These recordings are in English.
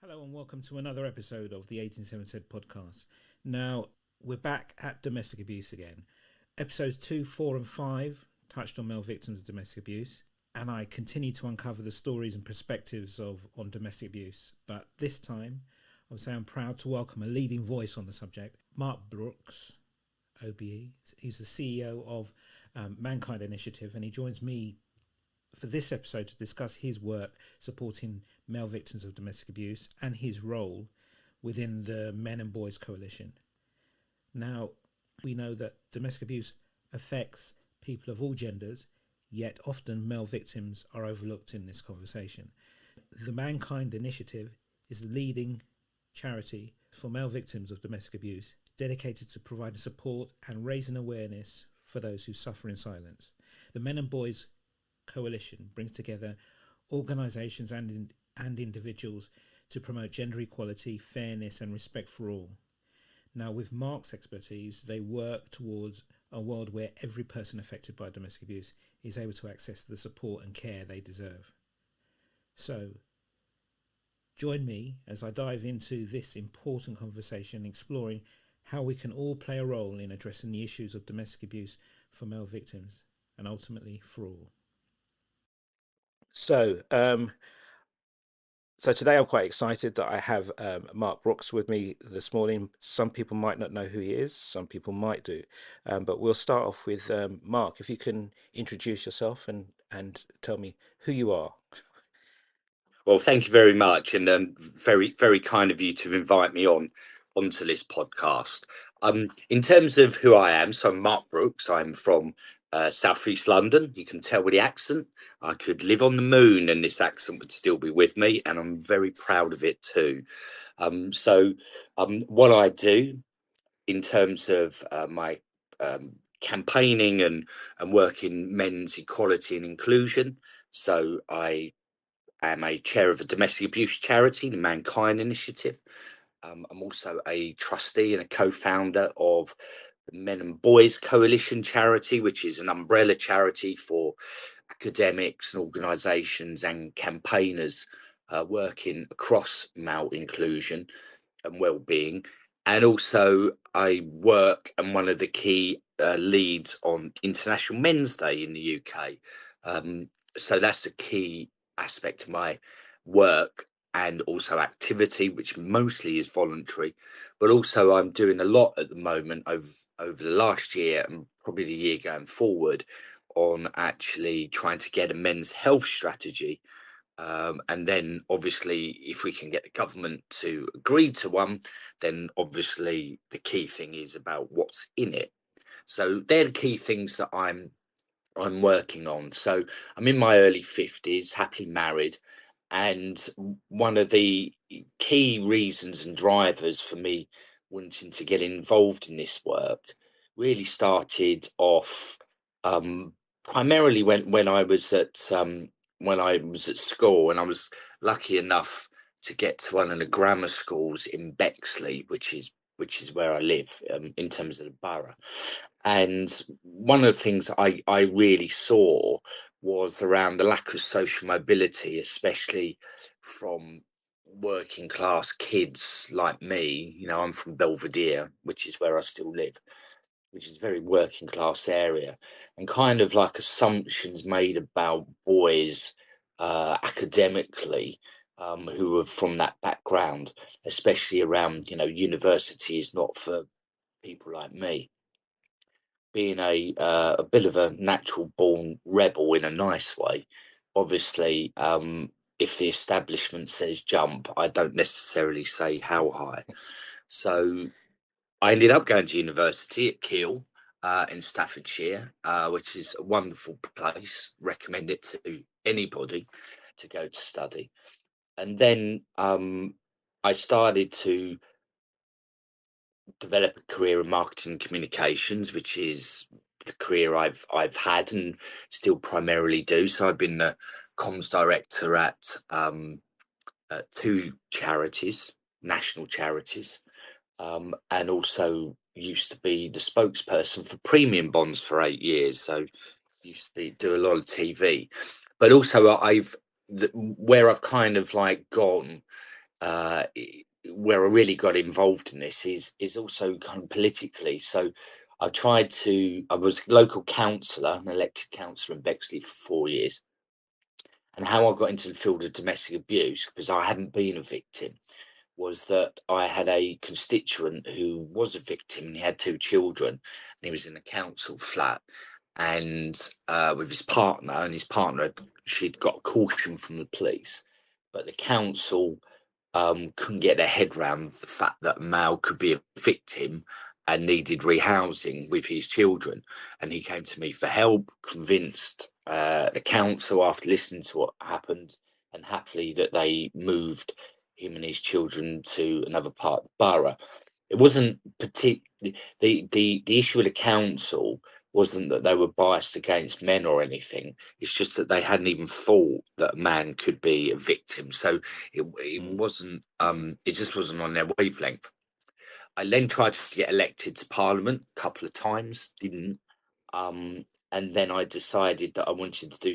Hello and welcome to another episode of the 187 Said podcast. Now, we're back at domestic abuse again. Episodes 2, 4 and 5 touched on male victims of domestic abuse, and I continue to uncover the stories and perspectives on domestic abuse. But this time, I would say I'm proud to welcome a leading voice on the subject, Mark Brooks, OBE. He's the CEO of Mankind Initiative, and he joins me for this episode to discuss his work supporting male victims of domestic abuse and his role within the Men and Boys Coalition. Now, we know that domestic abuse affects people of all genders, yet often male victims are overlooked in this conversation. The Mankind Initiative is the leading charity for male victims of domestic abuse, dedicated to providing support and raising awareness for those who suffer in silence. The Men and Boys Coalition brings together organisations and individuals to promote gender equality, fairness and respect for all. Now, with Mark's expertise, they work towards a world where every person affected by domestic abuse is able to access the support and care they deserve. So, join me as I dive into this important conversation, exploring how we can all play a role in addressing the issues of domestic abuse for male victims and ultimately for all. So today I'm quite excited that I have Mark Brooks with me this morning. Some people might not know who he is, some people might do, but we'll start off with Mark. If you can introduce yourself and tell me who you are. Well, thank you very much, and very, very kind of you to invite me onto this podcast. In terms of who I am, so I'm Mark Brooks. I'm from South East London. You can tell with the accent. I could live on the moon, and this accent would still be with me, and I'm very proud of it too. What I do in terms of my campaigning and work in men's equality and inclusion. So I am a chair of a domestic abuse charity, the Mankind Initiative. I'm also a trustee and a co-founder of the Men and Boys Coalition charity, which is an umbrella charity for academics and organisations and campaigners working across male inclusion and well-being. And also I work and one of the key leads on International Men's Day in the UK. So that's a key aspect of my work and also activity, which mostly is voluntary, but also I'm doing a lot at the moment over the last year and probably the year going forward on actually trying to get a men's health strategy. And then obviously if we can get the government to agree to one, then obviously the key thing is about what's in it. So they're the key things that I'm working on. So I'm in my early 50s, happily married, and one of the key reasons and drivers for me wanting to get involved in this work really started off primarily when I was at school, and I was lucky enough to get to one of the grammar schools in Bexley, which is where I live in terms of the borough. And one of the things I really saw was around the lack of social mobility, especially from working class kids like me. You know, I'm from Belvedere, which is where I still live, which is a very working class area, and kind of like assumptions made about boys academically who are from that background, especially around, university is not for people like me. Being a bit of a natural born rebel in a nice way, obviously, if the establishment says jump, I don't necessarily say how high. So I ended up going to university at Keele in Staffordshire, which is a wonderful place. Recommend it to anybody to go to study. And then I started to develop a career in marketing and communications, which is the career I've had and still primarily do. So I've been the comms director at two charities, national charities, and also used to be the spokesperson for premium bonds for 8 years. So used to do a lot of TV, but also where I've kind of like gone where I really got involved in this is also kind of politically. So I was local councillor, an elected councillor in Bexley for 4 years. And how I got into the field of domestic abuse, because I hadn't been a victim, was that I had a constituent who was a victim, and he had 2 children, and he was in a council flat, and with his partner, and his partner, she'd got a caution from the police, but the council couldn't get their head round the fact that a male could be a victim and needed rehousing with his children. And he came to me for help, convinced the council, after listening to what happened, and happily that they moved him and his children to another part of the borough. It wasn't particularly the issue with the council wasn't that they were biased against men or anything. It's just that they hadn't even thought that a man could be a victim. So it wasn't it just wasn't on their wavelength. I then tried to get elected to Parliament a couple of times, didn't. And then I decided that I wanted to do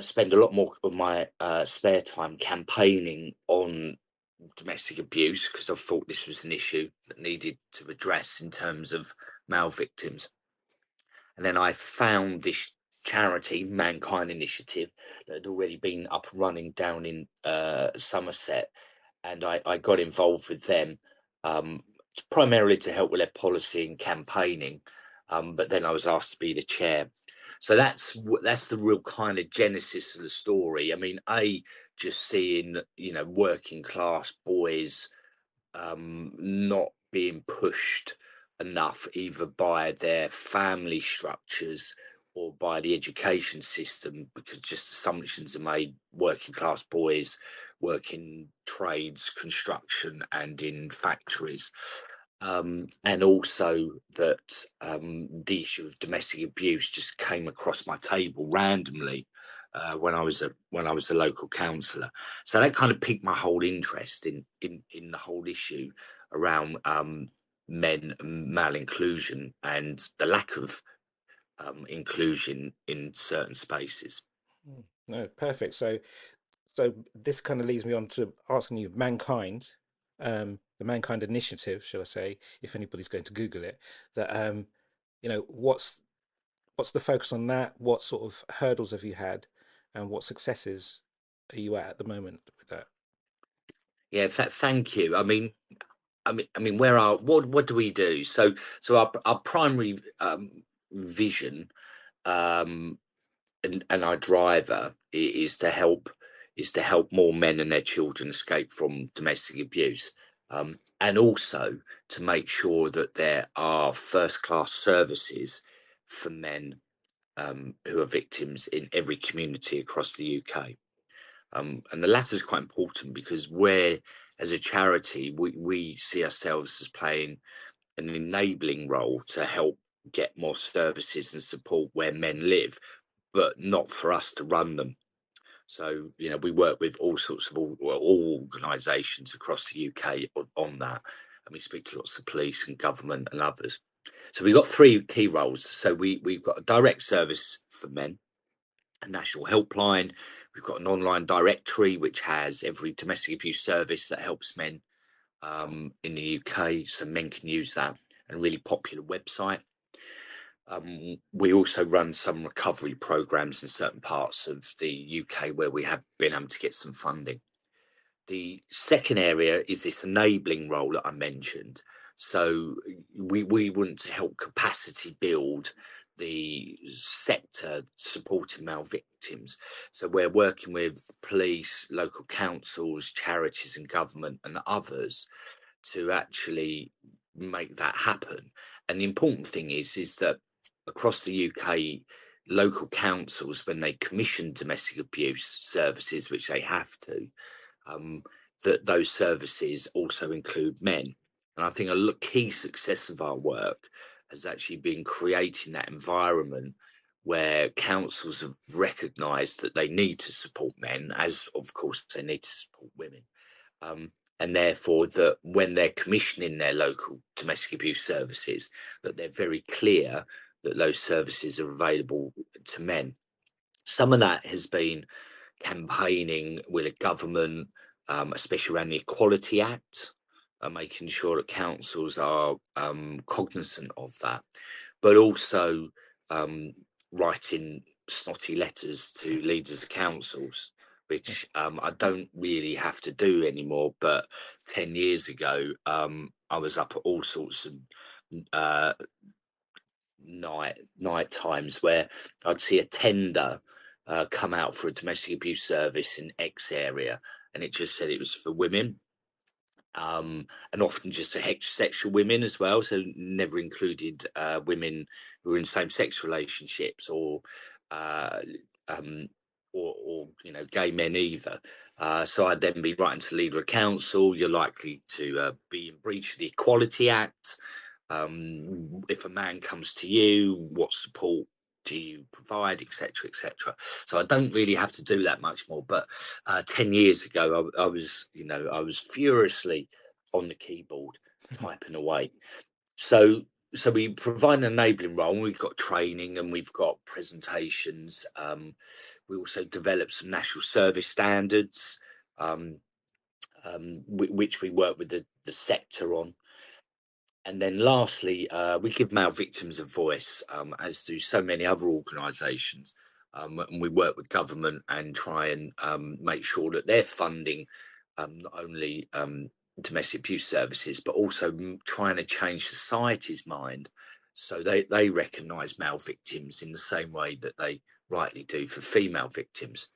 spend a lot more of my spare time campaigning on domestic abuse, because I thought this was an issue that needed to address in terms of male victims. And then I found this charity, Mankind Initiative, that had already been up and running down in Somerset. And I got involved with them, primarily to help with their policy and campaigning. But then I was asked to be the chair. So that's the real kind of genesis of the story. I mean, just seeing, working class boys not being pushed enough, either by their family structures or by the education system, because just assumptions are made: working class boys work in trades, construction, and in factories. And also that the issue of domestic abuse just came across my table randomly when I was a local councillor. So that kind of piqued my whole interest in the whole issue around men and male inclusion, and the lack of inclusion in certain spaces. No, perfect. So this kind of leads me on to asking you, Mankind, the Mankind Initiative, shall I say, if anybody's going to Google it, that what's the focus on that? What sort of hurdles have you had, and what successes are you at the moment with that? Yeah, thank you. I mean, what do we do? So our primary vision, um, and our driver is to help more men and their children escape from domestic abuse, and also to make sure that there are first class services for men who are victims in every community across the UK. And the latter is quite important, because as a charity, we see ourselves as playing an enabling role to help get more services and support where men live, but not for us to run them. So, we work with all sorts of all organisations across the UK on that, and we speak to lots of police and government and others. So we've got 3 key roles. So we've got a direct service for men, a national helpline. We've got an online directory which has every domestic abuse service that helps men in the UK, so men can use that, and a really popular website. We also run some recovery programs in certain parts of the UK where we have been able to get some funding. The second area is this enabling role that I mentioned. So we want to help capacity build the sector supporting male victims. So we're working with police, local councils, charities and government and others to actually make that happen. And the important thing is that across the UK, local councils, when they commission domestic abuse services, which they have to, that those services also include men. And I think a key success of our work has actually been creating that environment where councils have recognised that they need to support men, as of course they need to support women. And therefore that when they're commissioning their local domestic abuse services, that they're very clear that those services are available to men. Some of that has been campaigning with a government, especially around the Equality Act, making sure that councils are cognizant of that, but also writing snotty letters to leaders of councils, which I don't really have to do anymore. But 10 years ago, I was up at all sorts of uh, night times where I'd see a tender come out for a domestic abuse service in X area, and it just said it was for women, and often just heterosexual women as well, so never included women who were in same-sex relationships uh, um, or gay men either. So I'd then be writing to leader of council. You're likely to be in breach of the Equality Act. If a man comes to you, what support do you provide, etc., etc. So I don't really have to do that much more. But 10 years ago, I was furiously on the keyboard typing away. So we provide an enabling role. We've got training and we've got presentations. We also develop some national service standards, which we work with the sector on. And then lastly, we give male victims a voice, as do so many other organisations. And we work with government and try and make sure that they're funding not only domestic abuse services, but also trying to change society's mind so they recognise male victims in the same way that they rightly do for female victims.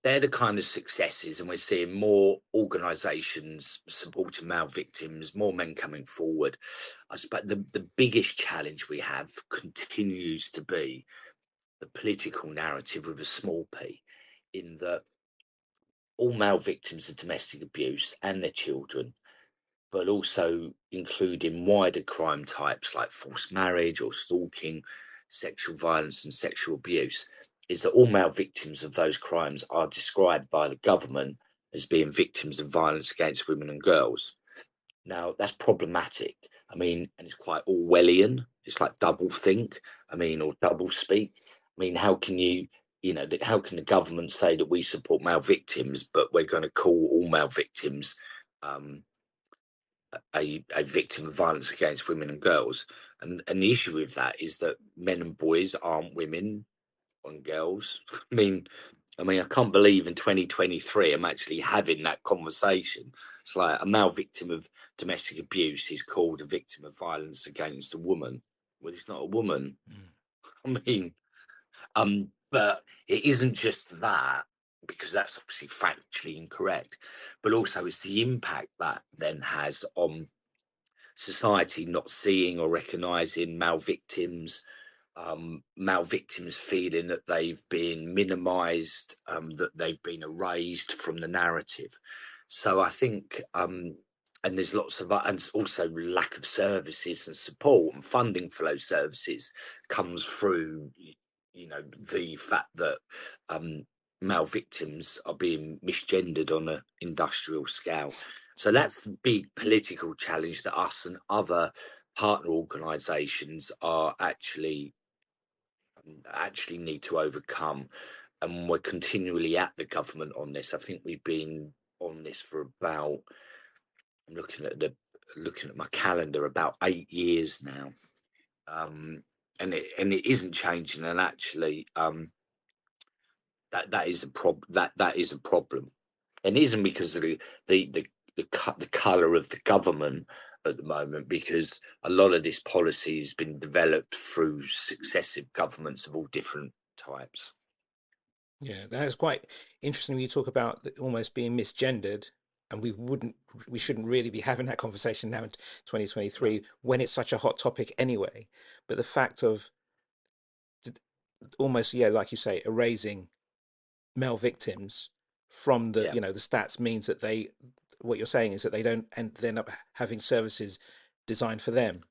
They're the kind of successes, and we're seeing more organisations supporting male victims, more men coming forward. I suppose the biggest challenge we have continues to be the political narrative with a small p, in that all male victims of domestic abuse and their children, but also including wider crime types like forced marriage or stalking, sexual violence and sexual abuse, is that all male victims of those crimes are described by the government as being victims of violence against women and girls. Now, that's problematic. I mean, and it's quite Orwellian. It's like double think, or double speak. I mean, how can how can the government say that we support male victims, but we're going to call all male victims a victim of violence against women and girls? And the issue with that is that men and boys aren't women and girls. I can't believe in 2023 I'm actually having that conversation. It's like a male victim of domestic abuse is called a victim of violence against a woman. Well, it's not a woman. I mean, but it isn't just that, because that's obviously factually incorrect, but also it's the impact that then has on society not seeing or recognizing male victims feeling that they've been minimized, that they've been erased from the narrative. So I think, and there's lots of, and also lack of services and support and funding for those services comes through, the fact that male victims are being misgendered on an industrial scale. So that's the big political challenge that us and other partner organisations are actually need to overcome, and we're continually at the government on this. I think we've been on this for about, I'm looking at my calendar, about 8 years now, and it isn't changing. And actually, that is a problem, and it isn't because of the colour of the government at the moment, because a lot of this policy has been developed through successive governments of all different types. Yeah, that is quite interesting when you talk about almost being misgendered, and we shouldn't really be having that conversation now in 2023 when it's such a hot topic anyway. But the fact of almost, yeah, like you say, erasing male victims from the, Yeah. the stats means that what you're saying is that they don't end up having services designed for them.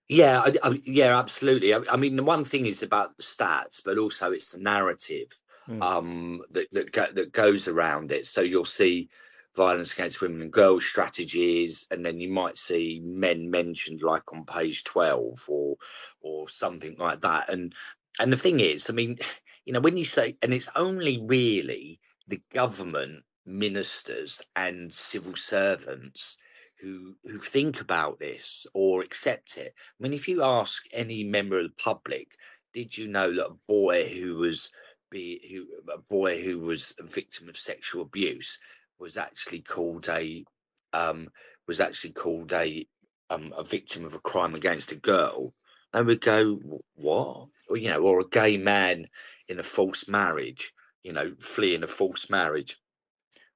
Yeah, yeah, absolutely. The one thing is about the stats, but also it's the narrative that goes around it. So you'll see violence against women and girls strategies, and then you might see men mentioned, like on page 12 or something like that. And the thing is, when you say, and it's only really the government ministers and civil servants who think about this or accept it. I mean, if you ask any member of the public, did you know that a boy who was a victim of sexual abuse was actually called um, a victim of a crime against a girl? They would go, what? Or, or a gay man in a false marriage, fleeing a false marriage.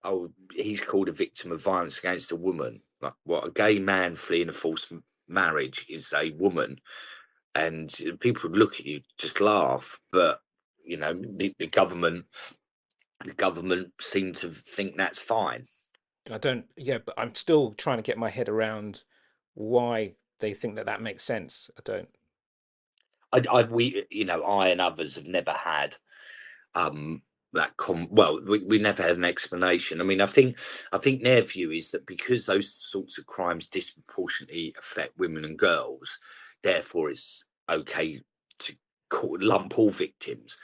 Oh, he's called a victim of violence against a woman. Like, what, a gay man fleeing a false marriage is a woman, and people would look at you, just laugh. But the government seem to think that's fine. I don't, yeah, but I'm still trying to get my head around why they think that makes sense. I don't. I and others have never had we never had an explanation. I mean, I think their view is that because those sorts of crimes disproportionately affect women and girls, therefore it's okay to lump all victims.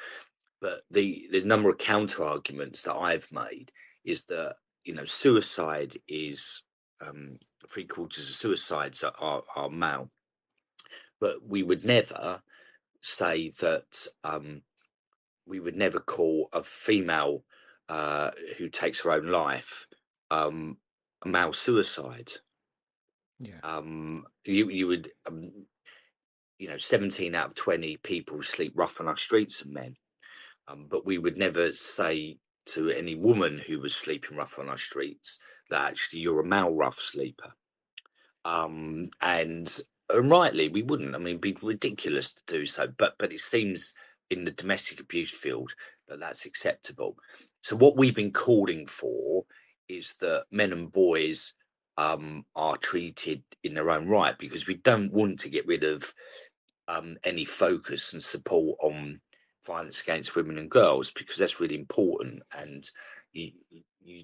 But the number of counter arguments that I've made is that suicide is 3/4 of suicides are male, but we would never say that we would never call a female who takes her own life a male suicide. Yeah. You would 17 out of 20 people sleep rough on our streets of men, but we would never say to any woman who was sleeping rough on our streets that actually you're a male rough sleeper. And rightly we wouldn't. I mean, it'd be ridiculous to do so, but it seems in the domestic abuse field that's acceptable. So what we've been calling for is that men and boys are treated in their own right, because we don't want to get rid of any focus and support on violence against women and girls, because that's really important. And you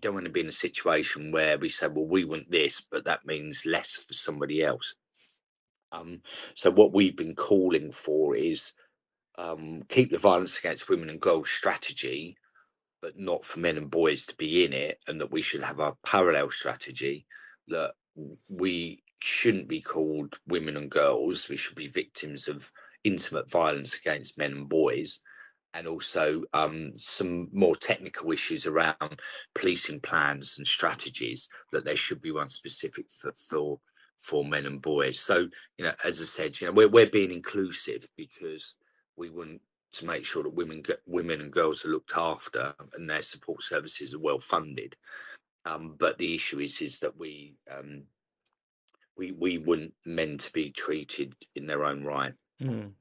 don't want to be in a situation where we say, well, we want this, but that means less for somebody else. So what we've been calling for is keep the violence against women and girls strategy, but not for men and boys to be in it, and that we should have a parallel strategy, that we shouldn't be called women and girls. We should be victims of intimate violence against men and boys. And also some more technical issues around policing plans and strategies, that there should be one specific for men and boys. So, as I said, we're being inclusive because we want to make sure that women and girls are looked after and their support services are well funded. But the issue is that we want men to be treated in their own right. Mm.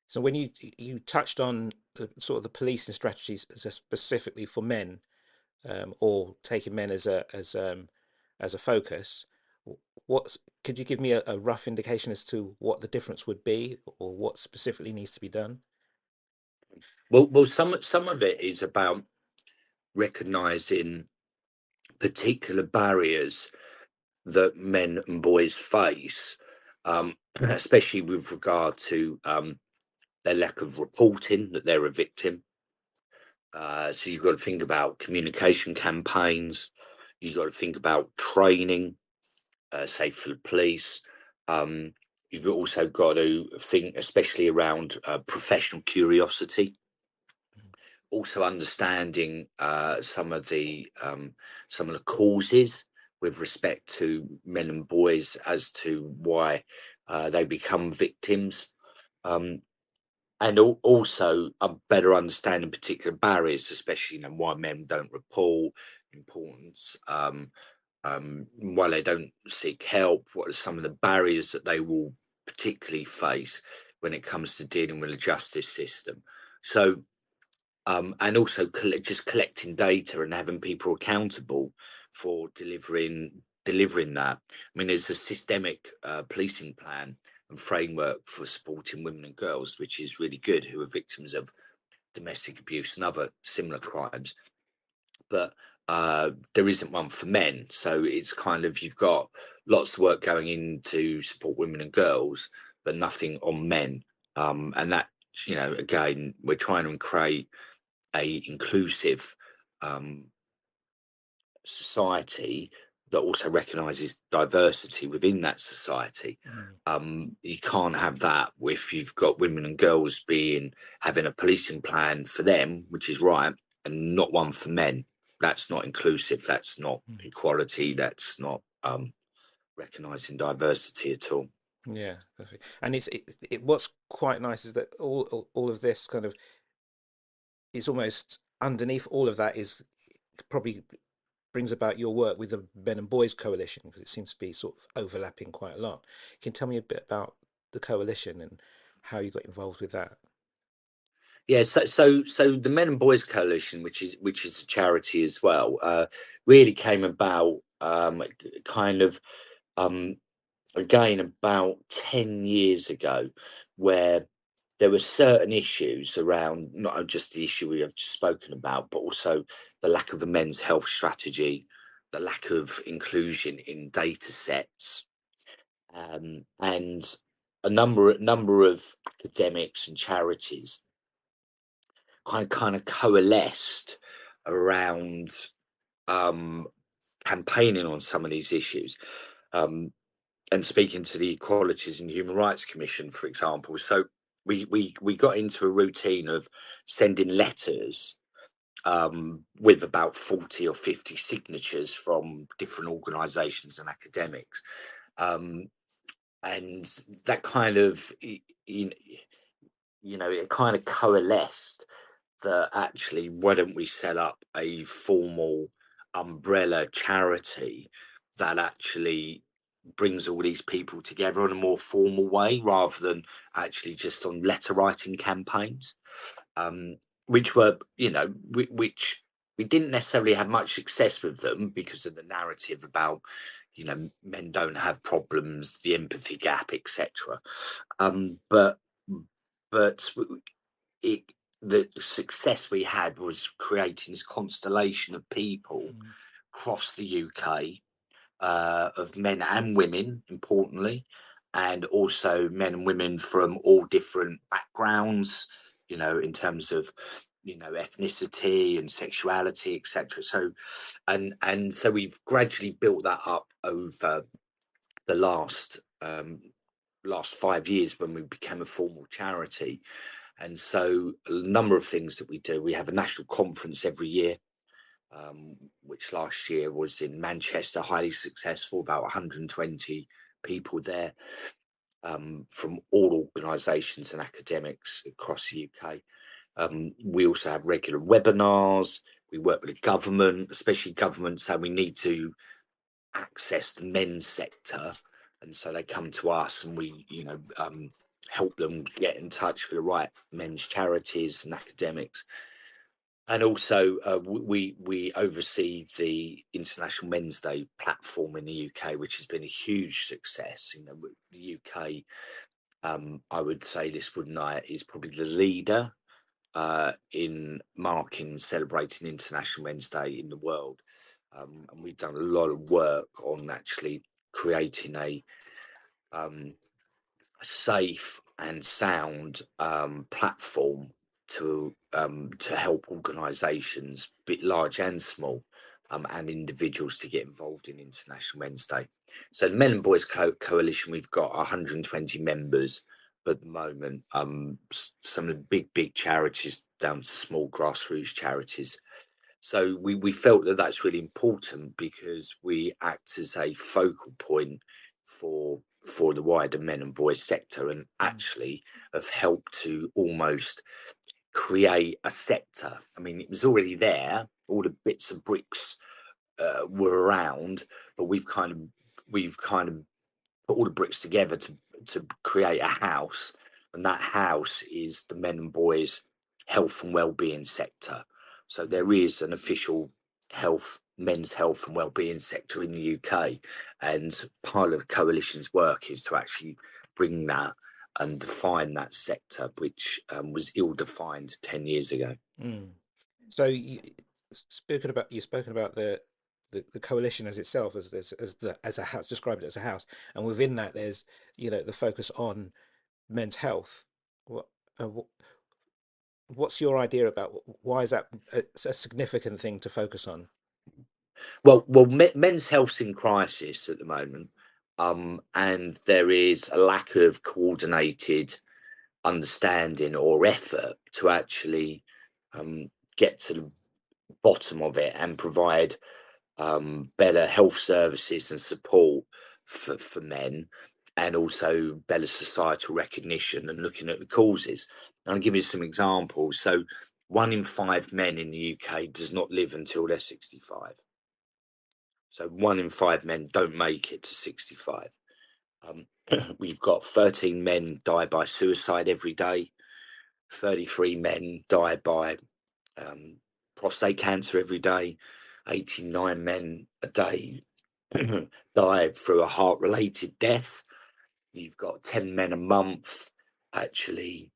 So when you touched on the sort of the policing strategies specifically for men, or taking men as a focus, what could you give me a rough indication as to what the difference would be, or what specifically needs to be done? Well, some of it is about recognizing particular barriers that men and boys face, especially with regard to their lack of reporting that they're a victim. So you've got to think about communication campaigns. You've got to think about training, say for the police. You've also got to think, especially around professional curiosity. Also understanding some of the causes with respect to men and boys as to why they become victims, and also a better understanding particular barriers, especially why men don't report importance, why they don't seek help, what are some of the barriers that they will particularly face when it comes to dealing with the justice system. So and also just collecting data and having people accountable for delivering that. I mean, there's a systemic policing plan and framework for supporting women and girls, which is really good, who are victims of domestic abuse and other similar crimes. But there isn't one for men, so it's kind of, you've got lots of work going in to support women and girls, but nothing on men. And that, again, we're trying to create a inclusive society that also recognises diversity within that society. You can't have that if you've got women and girls having a policing plan for them, which is right, and not one for men. That's not inclusive. That's not equality. That's not recognising diversity at all. Yeah, perfect. And what's quite nice is that all of this kind of is almost underneath all of that is probably brings about your work with the Men and Boys Coalition, because it seems to be sort of overlapping quite a lot. Can you tell me a bit about the coalition and how you got involved with that? Yeah, so the Men and Boys Coalition, which is a charity as well, really came about kind of again about 10 years ago, where there were certain issues around not just the issue we have just spoken about, but also the lack of a men's health strategy, the lack of inclusion in data sets, and a number of academics and charities kind of coalesced around um, campaigning on some of these issues. And speaking to the Equalities and Human Rights Commission, for example. So we got into a routine of sending letters with about 40 or 50 signatures from different organisations and academics. And that kind of, you know, it kind of coalesced that actually, why don't we set up a formal umbrella charity that actually brings all these people together in a more formal way rather than actually just on letter writing campaigns, which were, you know, which we didn't necessarily have much success with them because of the narrative about, you know, men don't have problems, the empathy gap, etc. But it, the success we had was creating this constellation of people across the UK, of men and women, importantly, and also men and women from all different backgrounds, you know, in terms of, you know, ethnicity and sexuality, etc. So, and so we've gradually built that up over the last 5 years when we became a formal charity. And so a number of things that we do. We have a national conference every year, which last year was in Manchester, highly successful, about 120 people there, from all organisations and academics across the UK. We also have regular webinars. We work with the government, especially government, so we need to access the men's sector. And so they come to us and we, you know, help them get in touch with the right men's charities and academics. And also, we oversee the International Men's Day platform in the UK, which has been a huge success. You know, the UK, I would say this wood night is probably the leader in marking and celebrating International Men's Day in the world. And we've done a lot of work on actually creating a safe and sound platform to help organisations, bit large and small, and individuals to get involved in International Men's Day. So the Men and Boys Coalition, we've got 120 members at the moment. Some of the big charities down to small grassroots charities. So we felt that that's really important because we act as a focal point for the wider men and boys sector, and actually have helped to almost create a sector. I mean, it was already there; all the bits of bricks were around, but we've kind of put all the bricks together to create a house, and that house is the men and boys health and well-being sector. So there is an official men's health and well-being sector in the UK, and part of the coalition's work is to actually bring that and define that sector, which was ill-defined 10 years ago. So you've spoken about the coalition as itself as a house, described it as a house, and within that there's, you know, the focus on men's health. What uh, what's your idea about why is that a significant thing to focus on? Well, men's health's in crisis at the moment, and there is a lack of coordinated understanding or effort to actually get to the bottom of it and provide better health services and support for men, and also better societal recognition and looking at the causes. And I'll give you some examples. So 1 in 5 men in the UK does not live until they're 65. So 1 in 5 men don't make it to 65. We've got 13 men die by suicide every day. 33 men die by prostate cancer every day. 89 men a day die through a heart-related death. You've got 10 men a month actually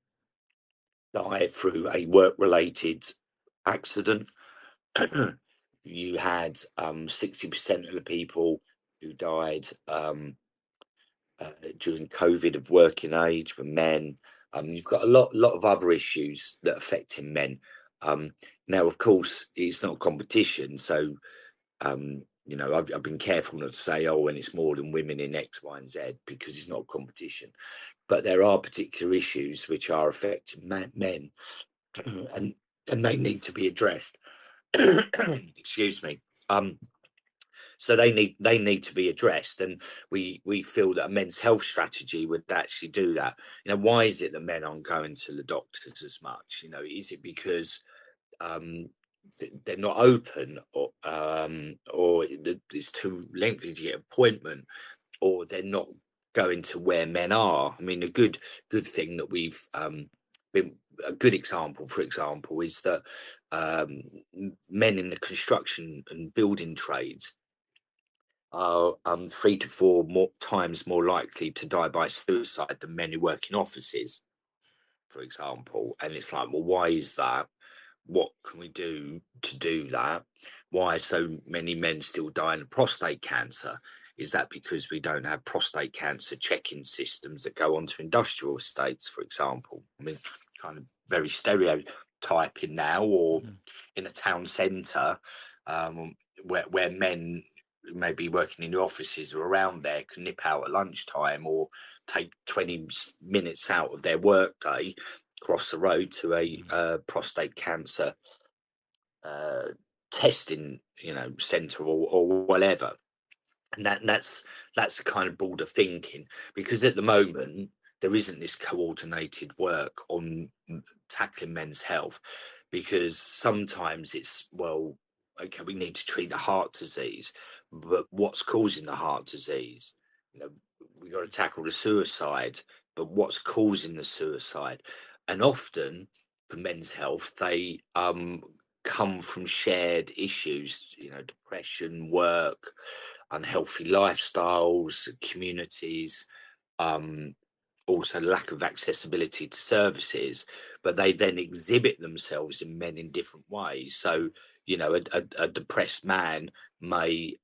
die through a work-related accident. You had 60% of the people who died during COVID of working age for men. You've got a lot of other issues that affecting men. Now, of course, it's not competition, so I've been careful not to say, oh, when it's more than women in X, Y, and Z, because it's not competition. But there are particular issues which are affecting men, and they need to be addressed. Excuse me. So they need to be addressed, and we feel that a men's health strategy would actually do that. Why is it that men aren't going to the doctors as much? Is it because they're not open, or it's too lengthy to get an appointment, or they're not going to where men are? I mean, a good thing that we've been a good example, for example, is that men in the construction and building trades are 3 to 4 more times more likely to die by suicide than men who work in offices, for example. And it's like, well, why is that? What can we do to do that? Why are so many men still dying of prostate cancer? Is that because we don't have prostate cancer checking systems that go onto industrial estates, for example? I mean, kind of very stereotyping now, or in a town centre, where men who may be working in the offices or around there can nip out at lunchtime or take 20 minutes out of their workday, cross the road to a prostate cancer testing centre or whatever. And that's the kind of broader thinking, because at the moment there isn't this coordinated work on tackling men's health, because sometimes it's, well, okay, we need to treat the heart disease, but what's causing the heart disease? We got to tackle the suicide, but what's causing the suicide? And often for men's health, they come from shared issues, depression, work, unhealthy lifestyles, communities, also lack of accessibility to services, but they then exhibit themselves in men in different ways. So, a depressed man may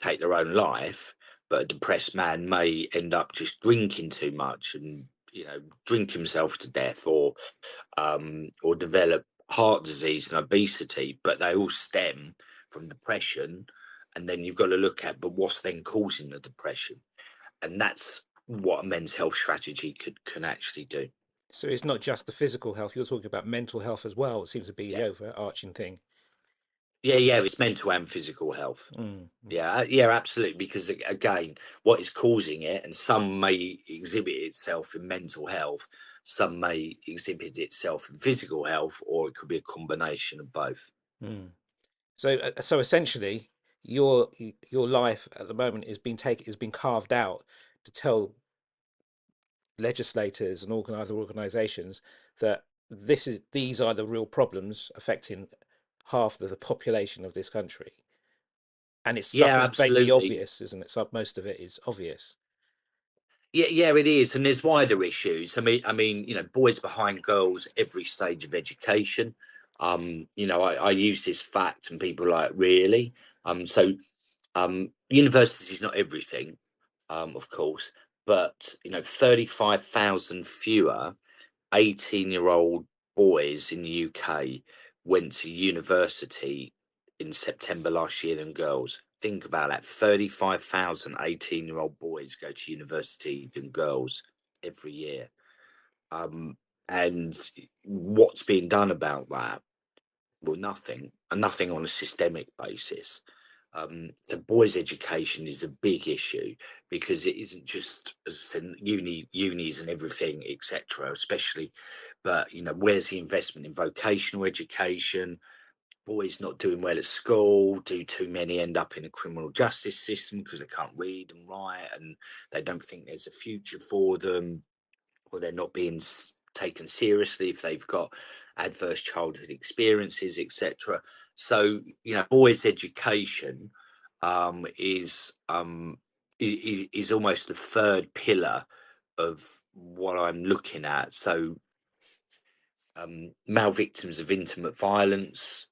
take their own life, but a depressed man may end up just drinking too much and, drink himself to death, or develop heart disease and obesity, but they all stem from depression. And then you've got to look at, but what's then causing the depression? And that's what a men's health strategy can actually do. So it's not just the physical health, you're talking about mental health as well. It seems to be Yeah, the overarching thing. yeah, it's mental and physical health. Mm. Yeah, absolutely. Because again, what is causing it, and some may exhibit itself in mental health, some may exhibit itself in physical health, or it could be a combination of both. Mm. So essentially, your life at the moment is being carved out to tell legislators and other organisations that these are the real problems affecting half of the population of this country, and it's stuff Yeah, that's blatantly absolutely. obvious, isn't it? So most of it is obvious. Yeah, it is, and there's wider issues. I mean, boys behind girls every stage of education. I use this fact, and people are like, really? So university is not everything, of course, but 35,000 fewer 18-year-old boys in the UK went to university in September last year than girls. Think about that. 35,000 18-year-old boys go to university than girls every year. And what's being done about that? Well, nothing, and nothing on a systemic basis. The boys' education is a big issue because it isn't just, as I said, unis and everything, etc. Especially, but where's the investment in vocational education? Boys not doing well at school. Do too many end up in a criminal justice system because they can't read and write, and they don't think there's a future for them, or they're not being taken seriously if they've got adverse childhood experiences, etc. So boys' education is almost the third pillar of what I'm looking at. So male victims of intimate violence,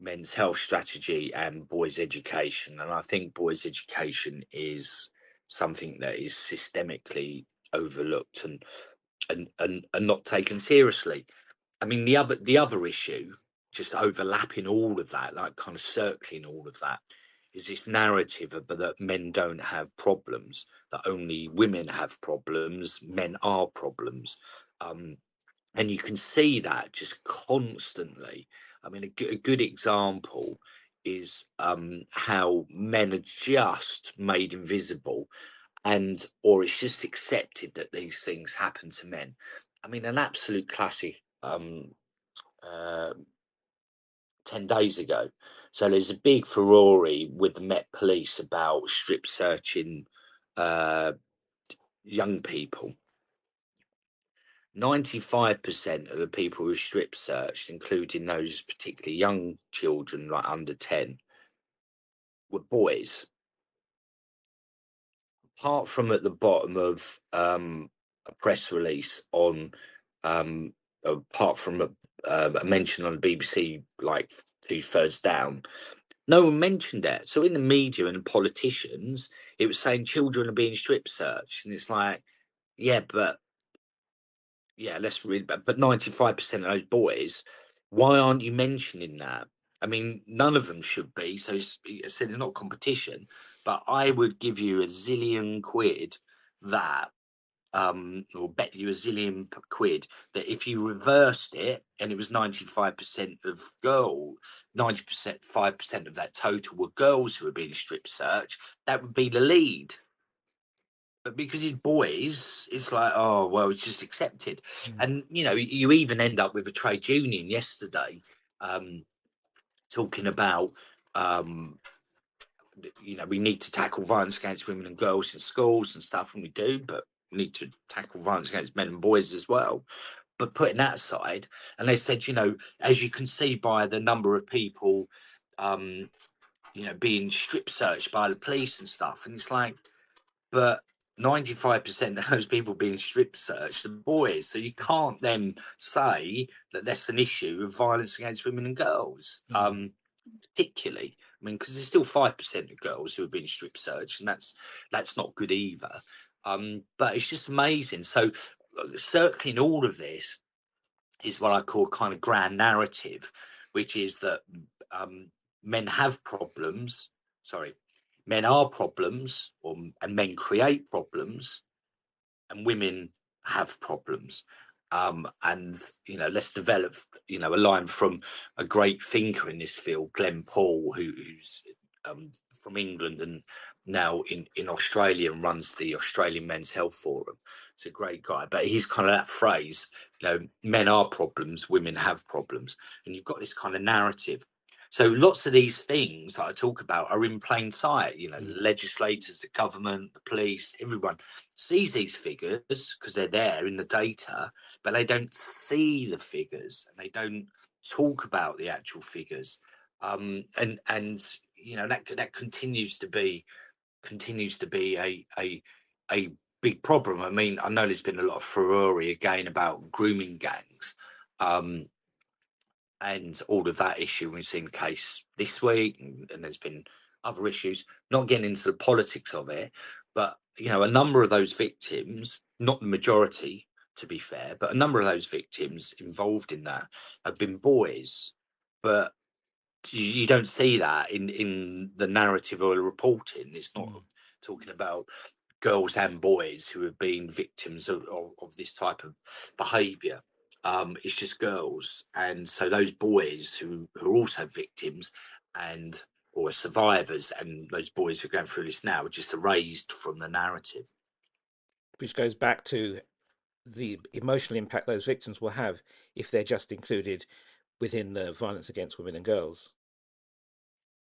men's health strategy, and boys' education. And I think boys' education is something that is systemically overlooked and not taken seriously. I mean, the other issue, just overlapping all of that, like kind of circling all of that, is this narrative that men don't have problems, that only women have problems, men are problems. And you can see that just constantly. I mean, a good example is how men are just made invisible, or it's just accepted that these things happen to men. I mean, an absolute classic 10 days ago. So there's a big furore with the Met Police about strip searching young people. 95% of the people who strip searched, including those particularly young children, like under 10, were boys. Apart from at the bottom of a press release on, apart from a mention on the BBC, like 2/3 down, no one mentioned it. So in the media and the politicians, it was saying children are being strip searched, and it's like, yeah, but let's read. But 95% of those boys, why aren't you mentioning that? I mean, none of them should be. So it's not competition, but I would give you a zillion quid that, or bet you a zillion quid that if you reversed it and it was 95% of 5% of that total were girls who were being strip searched, that would be the lead. But because it's boys, it's like, oh, well, it's just accepted. And, you even end up with a trade union yesterday talking about, we need to tackle violence against women and girls in schools and stuff, and we do, but we need to tackle violence against men and boys as well. But putting that aside, and they said, as you can see by the number of people, being strip searched by the police and stuff, and it's like, but 95% of those people being strip searched are boys. So you can't then say that that's an issue of violence against women and girls, particularly. I mean, because there's still 5% of girls who have been strip searched, and that's not good either. But it's just amazing. So circling all of this is what I call kind of grand narrative, which is that men have problems. Sorry. Men are problems, and men create problems, and women have problems. And let's develop a line from a great thinker in this field, Glenn Paul, who's from England and now in Australia and runs the Australian Men's Health Forum. He's a great guy, but he's kind of that phrase, men are problems, women have problems, and you've got this kind of narrative. So lots of these things that I talk about are in plain sight. Legislators, the government, the police, everyone sees these figures because they're there in the data, but they don't see the figures and they don't talk about the actual figures. And that continues to be a big problem. I mean, I know there's been a lot of furore again about grooming gangs. And all of that issue. We've seen the case this week, and there's been other issues. Not getting into the politics of it, but a number of those victims, not the majority, to be fair, but a number of those victims involved in that have been boys. But you don't see that in the narrative or the reporting. It's not talking about girls and boys who have been victims of this type of behaviour. It's just girls, and so those boys who are also victims and or survivors, and those boys who are going through this now are just erased from the narrative. Which goes back to the emotional impact those victims will have if they're just included within the violence against women and girls.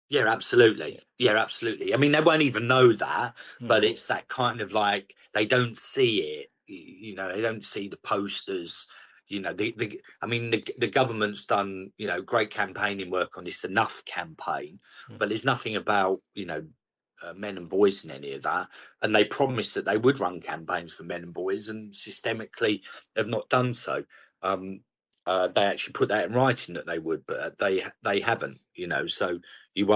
Yeah, absolutely. Yeah, absolutely. I mean, they won't even know that, but Mm. it's that kind of like they don't see it. You know, they don't see the posters. You know, I mean, the government's done, you know, great campaigning work on this Enough campaign, but there's nothing about, you know, men and boys in any of that. And they promised that they would run campaigns for men and boys, and systemically have not done so. They actually put that in writing that they would, but they haven't. You know, so you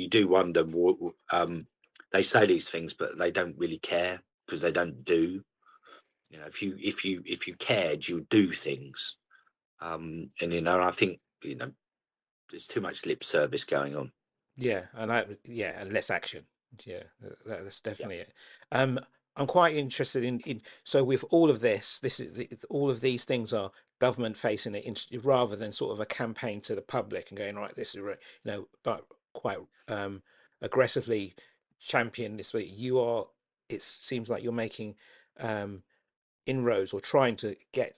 do wonder. They say these things, but they don't really care because they don't do. You know, if you cared, you would do things. And you know, I think you know, there's too much lip service going on. Yeah, and less action. Yeah, that's Yeah. definitely it. Um, I'm quite interested in so with all of this, all of these things are government facing it rather than sort of a campaign to the public and going right, this is but quite aggressively champion this way. It seems like you're making um inroads or trying to get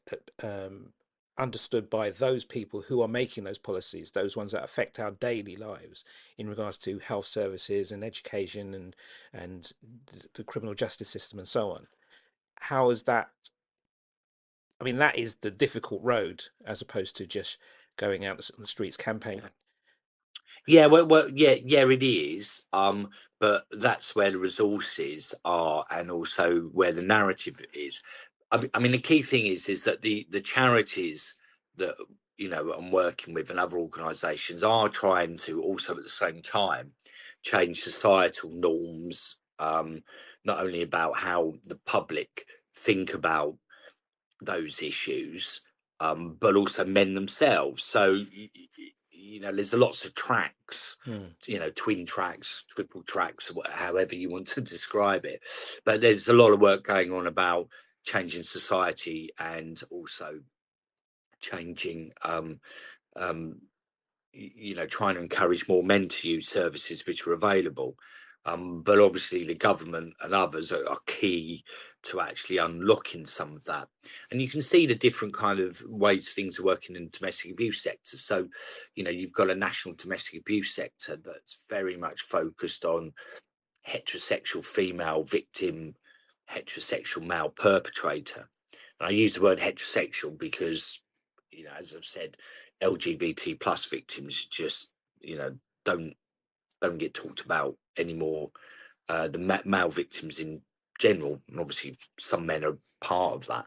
understood by those people who are making those policies, those ones that affect our daily lives in regards to health services and education and the criminal justice system and so on. How is that? I mean, that is the difficult road as opposed to just going out on the streets campaigning. Yeah, yeah, it is. But that's where the resources are, and also where the narrative is. I mean, the key thing is that the charities that you know I'm working with and other organisations are trying to also at the same time change societal norms. Not only about how the public think about those issues, but also men themselves. So you know, there's lots of tracks, Hmm. you know, twin tracks, triple tracks, however you want to describe it. But there's a lot of work going on about changing society and also changing, um, you know, trying to encourage more men to use services which are available. But obviously, the government and others are key to actually unlocking some of that. And you can see the different kind of ways things are working in the domestic abuse sector. So, you know, you've got a national domestic abuse sector that's very much focused on heterosexual female victim, heterosexual male perpetrator. And I use the word heterosexual because, you know, as I've said, LGBT plus victims just, you know, don't don't get talked about anymore. The male victims in general, and obviously some men are part of that.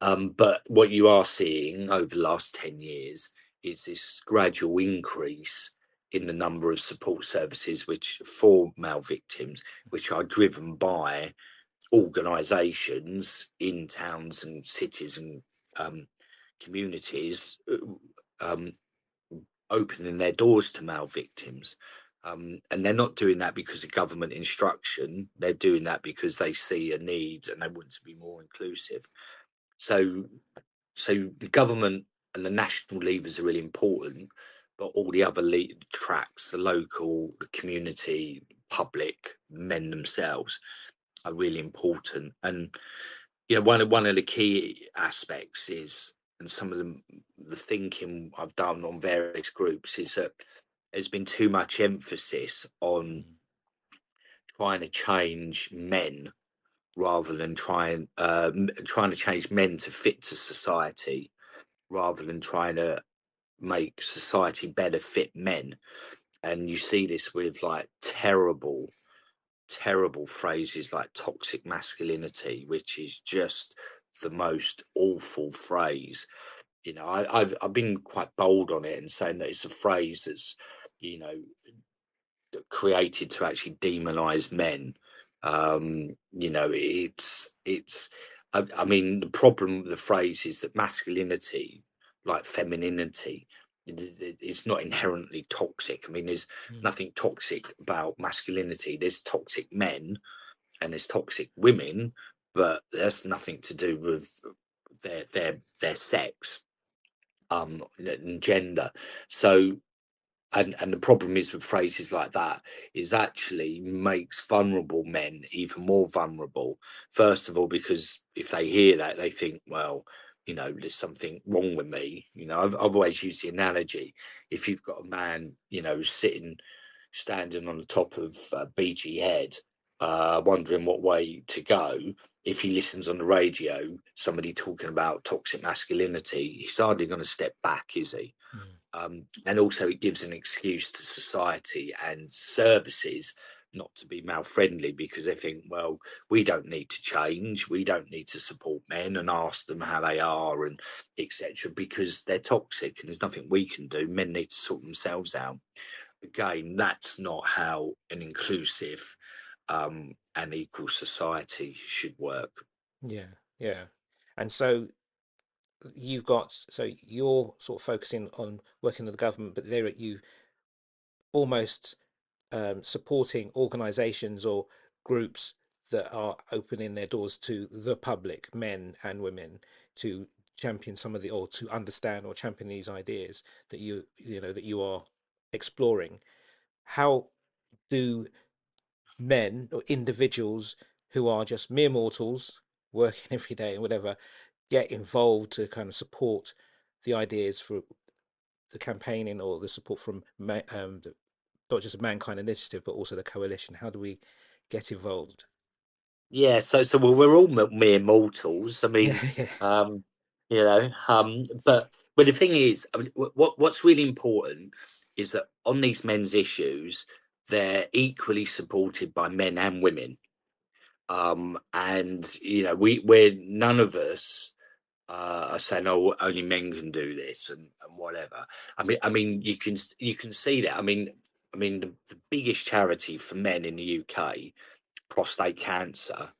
Um, but what you are seeing over the last 10 years is this gradual increase in the number of support services which for male victims, which are driven by organisations in towns and cities and um, communities um, opening their doors to male victims. And they're not doing that because of government instruction. They're doing that because they see a need and they want to be more inclusive. So, so the government and the national levers are really important, but all the other tracks, the local, the community, public, men themselves, are really important. And you know, one of the key aspects is, and some of the thinking I've done on various groups is that there's been too much emphasis on trying to change men rather than trying to change men to fit to society rather than trying to make society better fit men. And you see this with like terrible phrases like toxic masculinity, which is just the most awful phrase. You know, I've been quite bold on it and saying that it's a phrase that's, you know, created to actually demonize men. You know, I mean, the problem with the phrase is that masculinity, like femininity, it's not inherently toxic. I mean, there's nothing toxic about masculinity. There's toxic men and there's toxic women, but that's nothing to do with their sex and gender. So and the problem is with phrases like that is actually makes vulnerable men even more vulnerable. First of all, because if they hear that, they think, well, there's something wrong with me. I've always used the analogy: if you've got a man, standing on the top of Beachy Head, wondering what way to go. If he listens on the radio, somebody talking about toxic masculinity, he's hardly going to step back, is he? And also, it gives an excuse to society and services not to be male friendly, because they think, well, we don't need to change, we don't need to support men and ask them how they are and etc., because they're toxic and there's nothing we can do. Men need to sort themselves out. Again, that's not how an inclusive and equal society should work. Yeah, yeah. And so you're sort of focusing on working with the government, but there you almost supporting organizations or groups that are opening their doors to the public, men and women, to champion some of the, or to understand or champion these ideas that that you are exploring. How do men or individuals who are just mere mortals working every day and whatever get involved to kind of support the ideas for the campaigning or the support from not just the Mankind Initiative, but also the coalition? How do we get involved? Yeah, so well, we're all mere mortals. I Yeah, mean, yeah. um, but the thing is, I mean, what's really important is that on these men's issues, they're equally supported by men and women. And we're none of us are saying, "Oh, only men can do this," and whatever. I mean, you can see that. I mean, the biggest charity for men in the UK, prostate cancer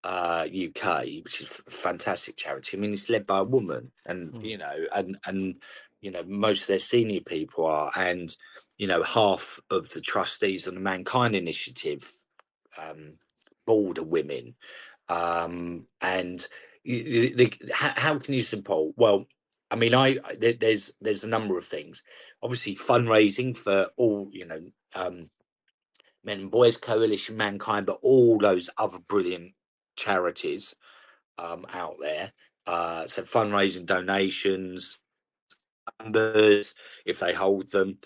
UK, which is a fantastic charity. I mean, it's led by a woman, and Mm, most of their senior people are, and half of the trustees of the Mankind Initiative um, board are women. And how can you support? Well, I mean, there's a number of things. Obviously, fundraising for all Men and Boys Coalition, Mankind, but all those other brilliant charities out there. So fundraising, donations, numbers if they hold them.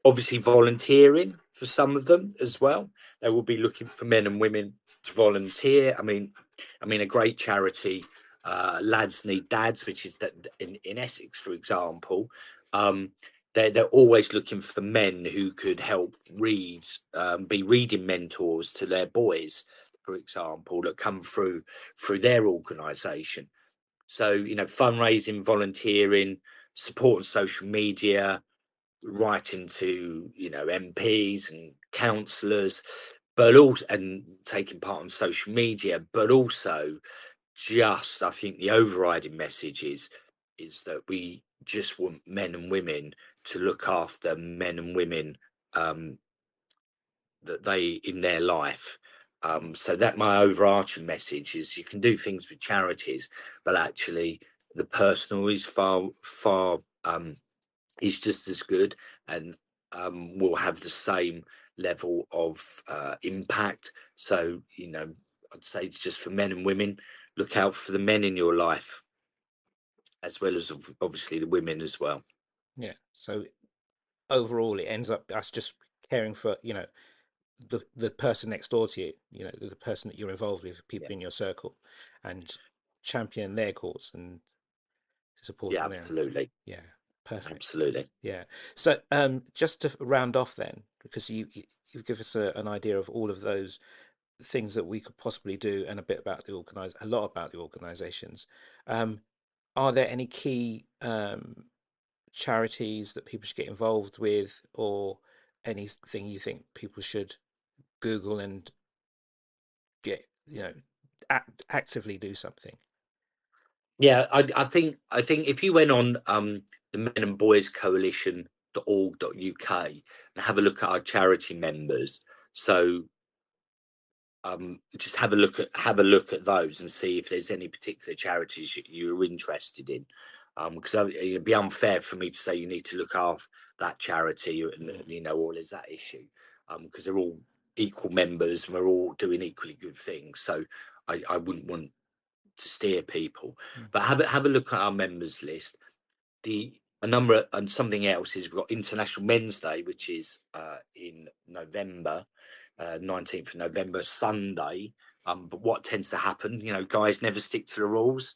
Obviously, volunteering for some of them as well. They will be looking for men and women to volunteer. I mean, a great charity, Lads Need Dads, which is that in Essex, for example. They're always looking for men who could help read, be reading mentors to their boys, for example, that come through their organisation. So, fundraising, volunteering, support on social media, writing to, MPs and councillors, but also, and taking part on social media, but also I think the overriding message is that we just want men and women to look after men and women um, that they in their life. So that my overarching message is you can do things with charities, but actually the personal is far is just as good and will have the same level of impact. So I'd say it's just for men and women, look out for the men in your life as well as obviously the women as well. yeah. So overall, it ends up us just caring for, the person next door to you, the person that you're involved with, Yeah, people in your circle, and champion their cause and yeah, supporting them. absolutely, Yeah, perfect. absolutely. Yeah. So just to round off then, because you give us an idea of all of those things that we could possibly do and a bit about a lot about the organizations. Um, are there any key charities that people should get involved with, or anything you think people should Google and get, actively do something? Yeah, I think if you went on the Men and Boys Coalition.org.uk and have a look at our charity members, so just have a look at those and see if there's any particular charities you're interested in, because it'd be unfair for me to say you need to look after that charity and or there's that issue, because they're all equal members and we're all doing equally good things. So I wouldn't want to steer people, but have a look at our members list. A number and something else is we've got International Men's Day, which is in November, 19th of November, Sunday. But what tends to happen, guys never stick to the rules.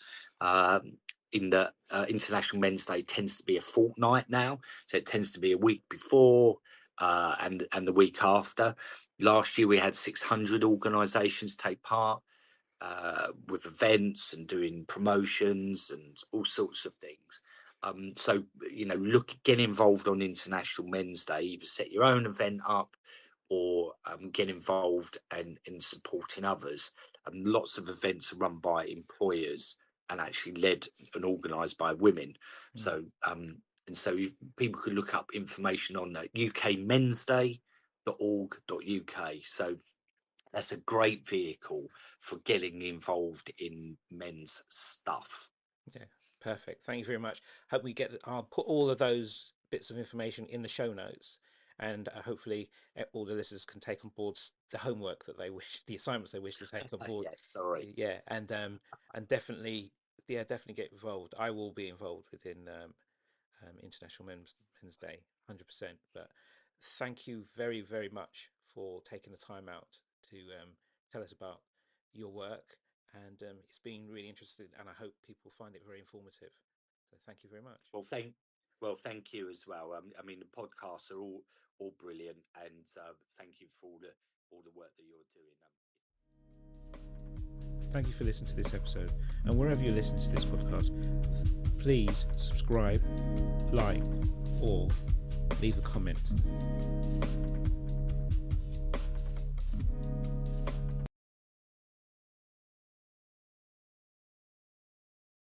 In the International Men's Day tends to be a fortnight now, so it tends to be a week before and the week after. Last year we had 600 organisations take part with events and doing promotions and all sorts of things. So get involved on International Men's Day. Either set your own event up or get involved in supporting others. Lots of events are run by employers and actually led and organised by women. So people could look up information on ukmensday.org.uk. So that's a great vehicle for getting involved in men's stuff. Yeah, perfect. Thank you very much. Hope we I'll put all of those bits of information in the show notes, and hopefully all the listeners can take on board the homework that the assignments they wish to take on board. Yes, sorry. Yeah, and definitely, definitely get involved. I will be involved within International Men's Day, 100%. But thank you very, very much for taking the time out to tell us about your work. And it's been really interesting, and I hope people find it very informative. So thank you very much. Well, thank you as well. I mean, the podcasts are all brilliant, and thank you for all the work that you're doing. Thank you for listening to this episode, and wherever you listen to this podcast, please subscribe, like, or leave a comment.